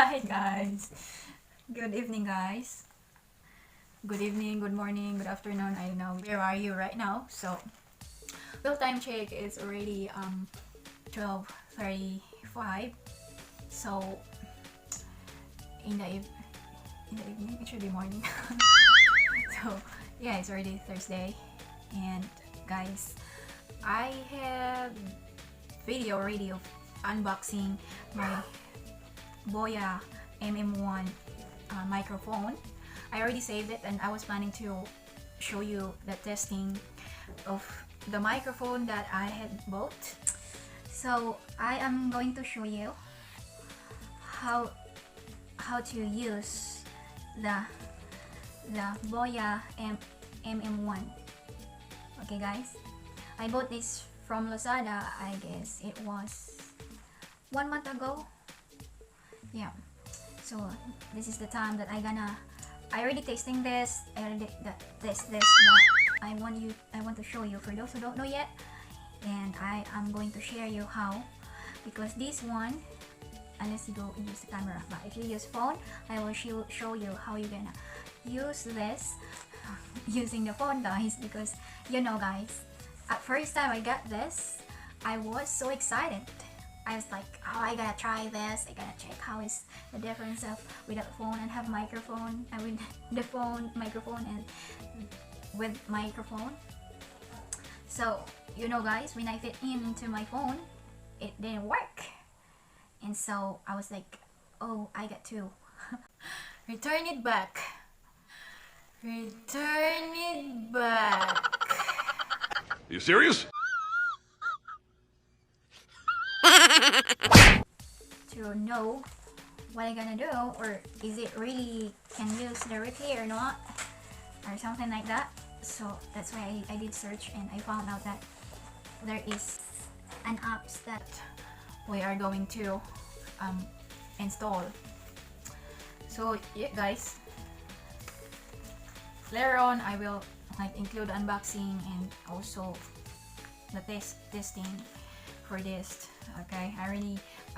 Hi guys. Good evening guys. Good evening, good morning, good afternoon. I don't know where are you right now. So real time check is already 12:35. So in the evening, it should be morning. So yeah, it's already Thursday. And guys, I have video already of unboxing my BOYA mm1 microphone. I already saved it and I was planning to show you the testing of the microphone that I had bought. So I am going to show you how to use the BOYA mm1. Okay guys, I bought this from Lazada. I guess it was 1 month ago. Yeah, so this is the time that I already tasting this. I already test this, but I want to show you for those who don't know yet, and I am going to share you how, because this one, unless you go use the camera, but if you use phone, I will show you how you're gonna use this using the phone, guys. Because you know guys, at first time I got this, I was so excited. I was like, oh, I gotta try this. I gotta check how is the difference of without phone and have microphone, and with the phone, microphone, and with microphone. So you know guys, when I fit into my phone, it didn't work, and so I was like, oh, I got to return it back. Return it back. Are you serious? To know what I'm gonna do, or is it really can use directly or not, or something like that. So that's why I did search, and I found out that there is an apps that we are going to install. So yeah guys, later on I will like include unboxing and also the testing for this. Okay, I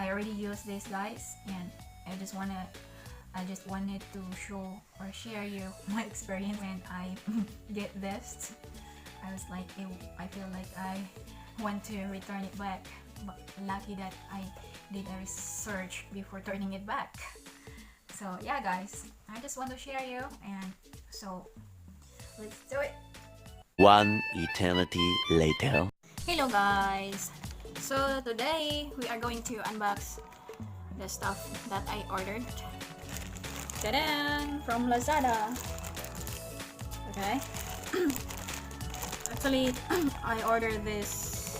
already used this guys, and I just wanted to show or share you my experience when I get this. I was like, I feel like I want to return it back, but lucky that I did a research before turning it back. So yeah guys, I just want to share you, and so let's do it. One eternity later. Hello guys, so today we are going to unbox the stuff that I ordered. Ta-da! From Lazada. Okay. Actually, I ordered this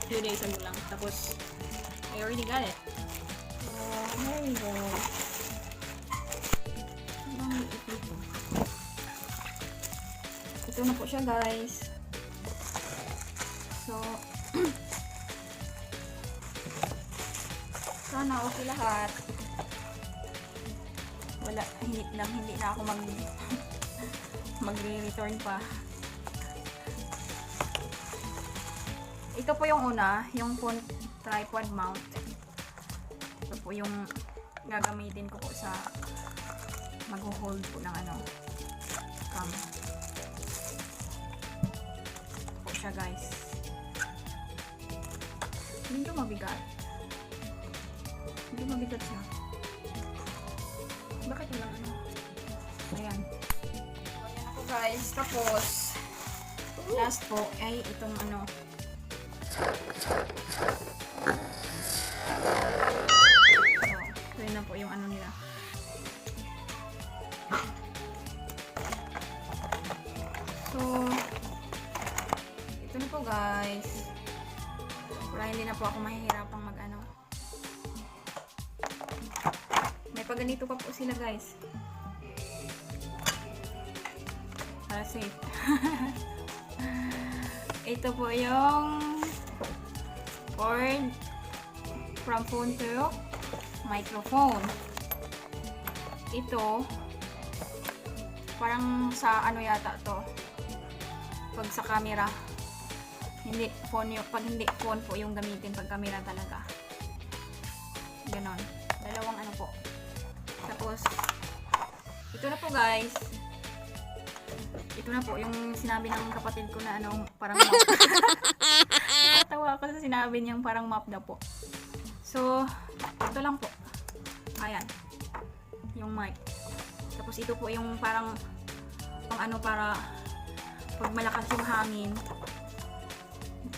few days ago lang. Tapos, I already got it. There you go. Ito na po siya guys. So, sana okay lahat. Wala, hindi na ako magre-return pa. Ito po yung una, yung phone tripod mount. Ito po yung gagamitin ko po sa mag-hold po ng cam. Ito po siya guys. Hindi ko mabigat. Hindi mabigat siya. Bakit wala Ayan. So, ayan ako guys. Tapos, last po ay itong So, ito na po yung nila. So, ito na po guys. Para hindi na po ako mahihirapang may paganito pa po sila guys. Para safe. Ito po yung cord from phone to microphone. Ito parang sa yata to, pag sa camera. Hindi phone yung, pag hindi phone po yung gamitin, pag camera talaga. Ganon. Dalawang ano po. Tapos, ito na po guys. Ito na po yung sinabi ng kapatid ko na ano, parang map. Nakatawa ako sa sinabi niyang parang map na po. So, ito lang po. Ayan. Yung mic. Tapos ito po yung parang pang ano para pag malakas yung hangin.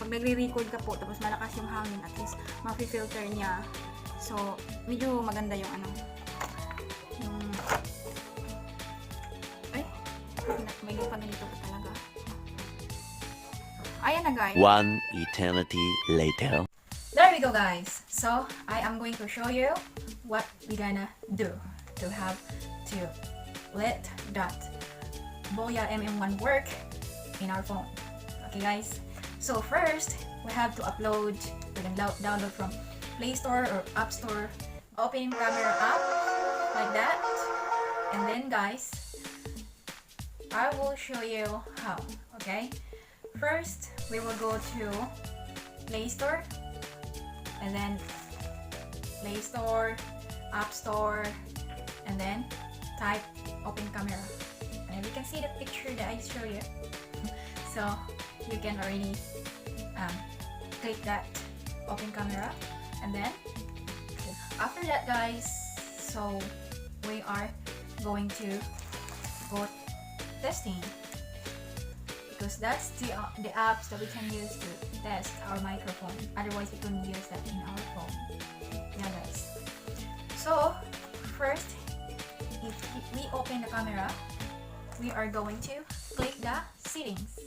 Pag nagre-record ka po, tapos malakas yung hangin, at least ma-filter niya. So, medyo maganda yung ano. Yung may ganito pa talaga. Ayan na guys. One eternity later. There we go guys. So, I am going to show you what we gonna do to have to let that BOYA mm1 work in our phone. Okay guys. So first, we have to upload, we can download from Play Store or App Store. Open camera app like that. And then guys, I will show you how, okay? First, we will go to Play Store, and then Play Store, App Store, and then type open camera. And you can see the picture that I show you. So, you can already click that open camera, and then after that guys, so we are going to go testing, because that's the apps that we can use to test our microphone. Otherwise we couldn't use that in our phone. Yeah guys. So first, if we open the camera, we are going to click the settings.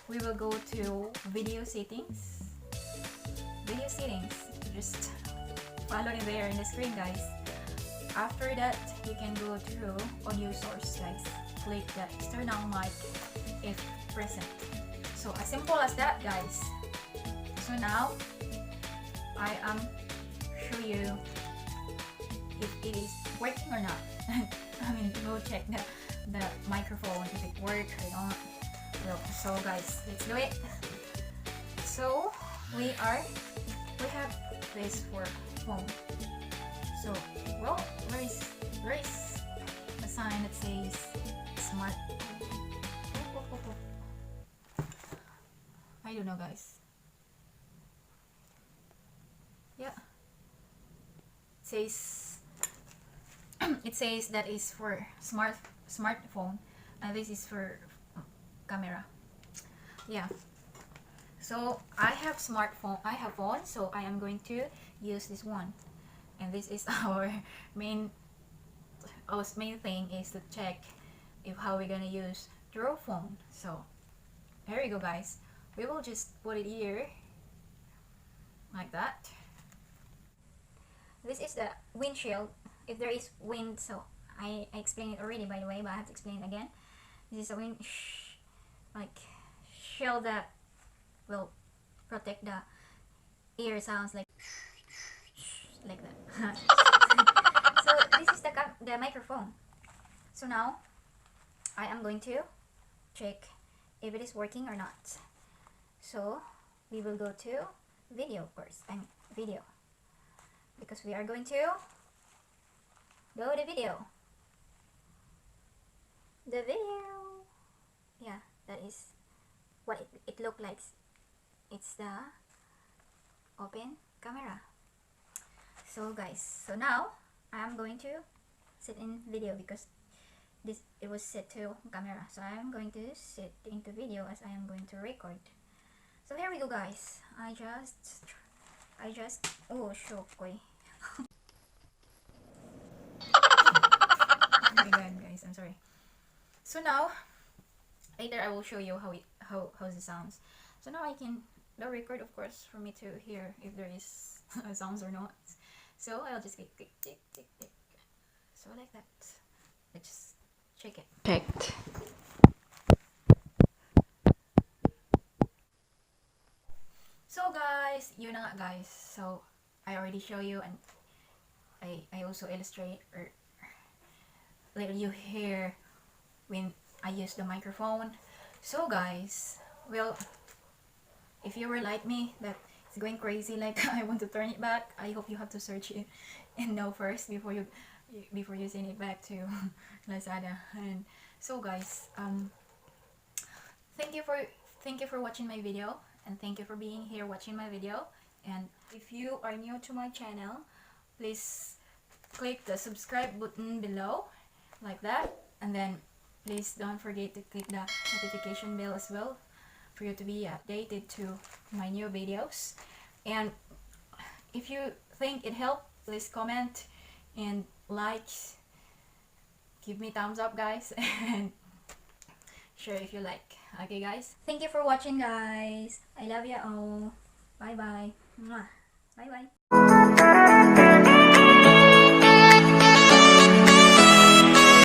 We will go to video settings. Video settings. Just follow it there in the screen guys. After that, you can go to audio source guys. Click the external mic if present. So as simple as that guys. So now I am show you if it is working or not. I mean, go check the microphone if it works or not. Well, so guys, let's do it. So we have this for phone. So well, where is a sign that says smart? I don't know guys. Yeah, it says that is for smartphone, and this is for camera. Yeah, so I have smartphone, I have phone, so I am going to use this one. And this is our main thing is to check if how we're gonna use draw phone. So here we go guys. We will just put it here like that. This is the windshield. If there is wind, so I explained it already by the way, but I have to explain it again. This is a wind like shield that will protect the ear sounds like that. So this is the microphone. So now I am going to check if it is working or not. So we will go to video first. I mean video, because we are going to go to video. The video. Yeah, that is what it looked like. It's the open camera. So guys, so now I am going to set in video because it was set to camera. So I am going to set into video as I am going to record. So here we go guys. I just oh shokoy. Oh my god guys, I'm sorry. So now later I will show you how it sounds. So now I can record, of course, for me to hear if there is sounds or not. So I'll just click. So like that. Let's just check it. Checked. So guys, yun na nga guys. So I already show you, and I also illustrate or let you hear when I use the microphone. So guys, well, if you were like me that it's going crazy, like I want to turn it back. I hope you have to search it and know first before you send it back to Lazada. And so guys, thank you for watching my video, and thank you for being here watching my video. And if you are new to my channel, please click the subscribe button below, like that, and then please don't forget to click the notification bell as well for you to be updated to my new videos. And if you think it helped, please comment and like, give me thumbs up guys, and share if you like. Okay guys, thank you for watching guys. I love you all. Bye bye. Mwah. Bye bye.